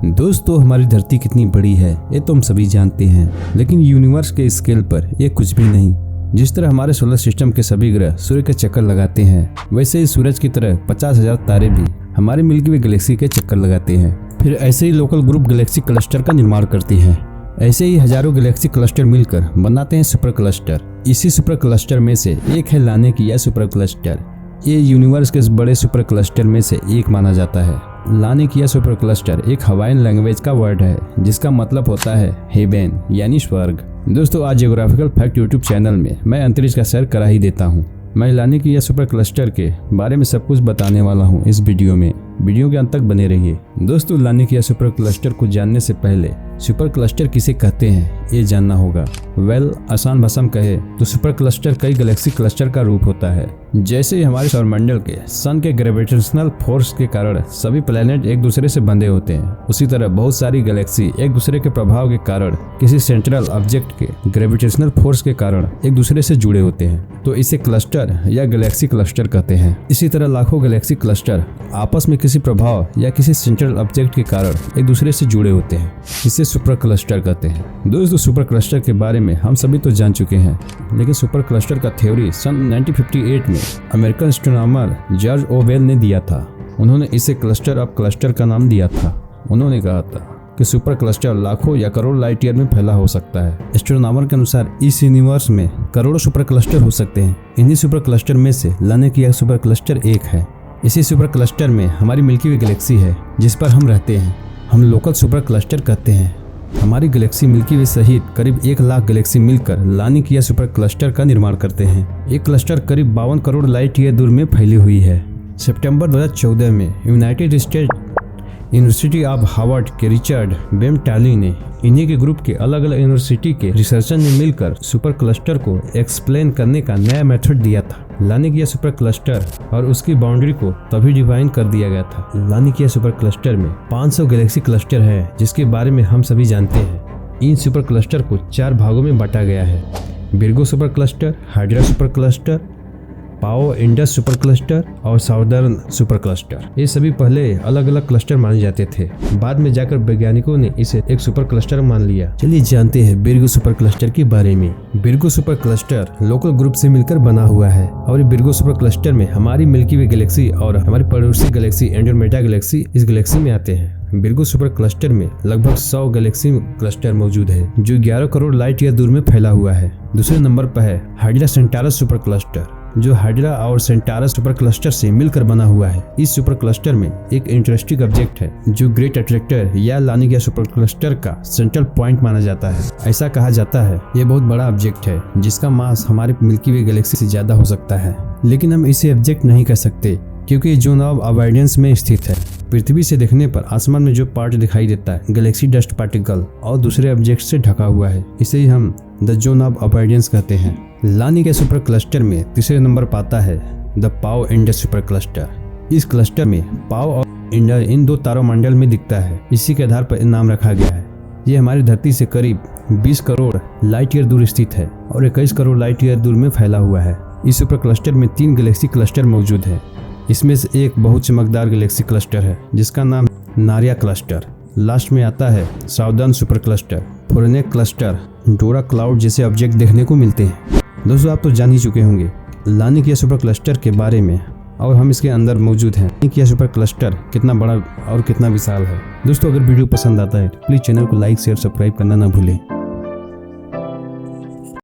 दोस्तों, हमारी धरती कितनी बड़ी है ये तो हम सभी जानते हैं, लेकिन यूनिवर्स के स्केल पर ये कुछ भी नहीं। जिस तरह हमारे सोलर सिस्टम के सभी ग्रह सूर्य के चक्कर लगाते हैं, वैसे ही सूरज की तरह 50,000 तारे भी हमारी मिल्की वे गैलेक्सी के चक्कर लगाते हैं। फिर ऐसे ही लोकल ग्रुप गैलेक्सी क्लस्टर का निर्माण करते हैं। ऐसे ही हजारों गैलेक्सी क्लस्टर मिलकर बनाते हैं सुपर क्लस्टर। इसी सुपर क्लस्टर में से एक है लानिकिया सुपर क्लस्टर। ये यूनिवर्स के बड़े सुपर क्लस्टर में से एक माना जाता है। लानिकिया सुपर क्लस्टर एक हवाईन लैंग्वेज का वर्ड है जिसका मतलब होता है हेवन यानी स्वर्ग। दोस्तों, आज जियोग्राफिकल फैक्ट यूट्यूब चैनल में मैं अंतरिक्ष का सैर करा ही देता हूँ। मैं लानिकिया सुपर क्लस्टर के बारे में सब कुछ बताने वाला हूँ इस वीडियो के अंत तक बने रहिए। दोस्तों, लानिकिया सुपर क्लस्टर को जानने से पहले सुपर क्लस्टर किसे कहते हैं ये जानना होगा। आसान भाषा में कहे तो सुपर क्लस्टर कई गैलेक्सी क्लस्टर का रूप होता है। जैसे ही हमारे सौरमंडल के सन के ग्रेविटेशनल फोर्स के कारण सभी प्लैनेट एक दूसरे से बंधे होते हैं, उसी तरह बहुत सारी गैलेक्सी एक दूसरे के प्रभाव के कारण किसी सेंट्रल ऑब्जेक्ट के ग्रेविटेशनल फोर्स के कारण एक दूसरे से जुड़े होते हैं, तो इसे क्लस्टर या गैलेक्सी क्लस्टर कहते हैं। इसी तरह लाखों गैलेक्सी क्लस्टर आपस में किसी प्रभाव या किसी सेंट्रल ऑब्जेक्ट के कारण एक दूसरे से जुड़े होते हैं, इसे सुपर क्लस्टर कहते हैं। दोस्तों, सुपर क्लस्टर के बारे में हम सभी तो जान चुके हैं, लेकिन सुपर क्लस्टर का थ्योरी सन 1958 में अमेरिकन एस्ट्रोनॉमर जॉर्ज ओवेल ने दिया था। उन्होंने इसे क्लस्टर ऑफ क्लस्टर का नाम दिया था। उन्होंने कहा था कि सुपर क्लस्टर लाखों या करोड़ लाइट ईयर में फैला हो सकता है। एस्ट्रोनॉमर के अनुसार इस यूनिवर्स में करोड़ों सुपर क्लस्टर हो सकते हैं। इन्हीं सुपर क्लस्टर में से लानिकिया सुपर क्लस्टर एक है। इसी सुपर क्लस्टर में हमारी मिल्की वे गैलेक्सी है जिस पर हम रहते हैं। हम लोकल सुपर क्लस्टर कहते हैं। हमारी गैलेक्सी मिल्की वे सहित करीब 1 लाख गैलेक्सी मिलकर लानिकिया सुपर क्लस्टर का निर्माण करते हैं। एक क्लस्टर करीब 52 करोड़ लाइट ईयर दूर में फैली हुई है। सितंबर 2014 में United state university of Harvard के रिचर्ड बेमटाली ने इन्हीं के ग्रुप के अलग अलग यूनिवर्सिटी के रिसर्चर ने मिलकर सुपर क्लस्टर को एक्सप्लेन करने का नया मेथड दिया था। लानिकिया सुपर क्लस्टर और उसकी बाउंड्री को तभी डिफाइन कर दिया गया था। लानिकिया सुपर क्लस्टर में 500 गैलेक्सी क्लस्टर है जिसके बारे में हम सभी जानते हैं। इन सुपर क्लस्टर को 4 भागों में बांटा गया है: Virgo super cluster, hydra super cluster, पाओ इंडस सुपर क्लस्टर और साउदर्न सुपर क्लस्टर। ये सभी पहले अलग अलग क्लस्टर माने जाते थे, बाद में जाकर वैज्ञानिकों ने इसे एक सुपर क्लस्टर मान लिया। चलिए जानते हैं विर्गो सुपर क्लस्टर के बारे में। Virgo super cluster local group से मिलकर बना हुआ है और विर्गो सुपर क्लस्टर में हमारी मिल्की वे गैलेक्सी और हमारी पड़ोसी गैलेक्सी एंड्रोमेडा गैलेक्सी इस गैलेक्सी में आते हैं। विर्गो सुपर क्लस्टर में लगभग 100 गैलेक्सी क्लस्टर मौजूद है जो 11 करोड़ लाइट ईयर दूर में फैला हुआ है। दूसरे नंबर पर है हाइड्रा सेंटारस सुपर क्लस्टर, जो हाइड्रा और सेंटारस सुपर क्लस्टर से मिलकर बना हुआ है। इस सुपर क्लस्टर में एक इंटरेस्टिंग ऑब्जेक्ट है जो ग्रेट अट्रैक्टर या लानिकिया सुपर क्लस्टर का सेंट्रल पॉइंट माना जाता है। ऐसा कहा जाता है ये बहुत बड़ा ऑब्जेक्ट है जिसका मास हमारे मिल्की वे गैलेक्सी से ज्यादा हो सकता है, लेकिन हम इसे ऑब्जेक्ट नहीं कह सकते क्योंकि जोन ऑफ अवॉइडेंस में स्थित है। पृथ्वी से देखने पर आसमान में जो पार्ट दिखाई देता है गैलेक्सी डस्ट पार्टिकल और दूसरे ऑब्जेक्ट से ढका हुआ है, इसे ही हम द जोन ऑफ अवॉइडेंस कहते हैं। लानिकिया सुपर क्लस्टर में तीसरे नंबर पर आता है द पाओ इंडस सुपर क्लस्टर। इस क्लस्टर में पाओ और इंडस इन 2 तारोमंडल में दिखता है। इसी के आधार पर नाम रखा गया है। ये हमारी धरती से करीब 20 करोड़ लाइट ईयर दूर स्थित है और 21 करोड़ लाइट ईयर दूर में फैला हुआ है। इस सुपर क्लस्टर में 3 गैलेक्सी क्लस्टर मौजूद है। इसमें से एक बहुत चमकदार गैलेक्सी क्लस्टर है जिसका नाम नारिया क्लस्टर। लास्ट में आता है साउदर्न सुपर क्लस्टर। फोरेनेक क्लस्टर, डोरा क्लाउड जैसे ऑब्जेक्ट देखने को मिलते हैं। दोस्तों, आप तो जान ही चुके होंगे लानिकिया सुपर क्लस्टर के बारे में और हम इसके अंदर मौजूद हैं। लानिकिया सुपर क्लस्टर कितना बड़ा और कितना विशाल है। दोस्तों, अगर वीडियो पसंद आता है तो प्लीज चैनल को लाइक शेयर सब्सक्राइब करना ना भूलें।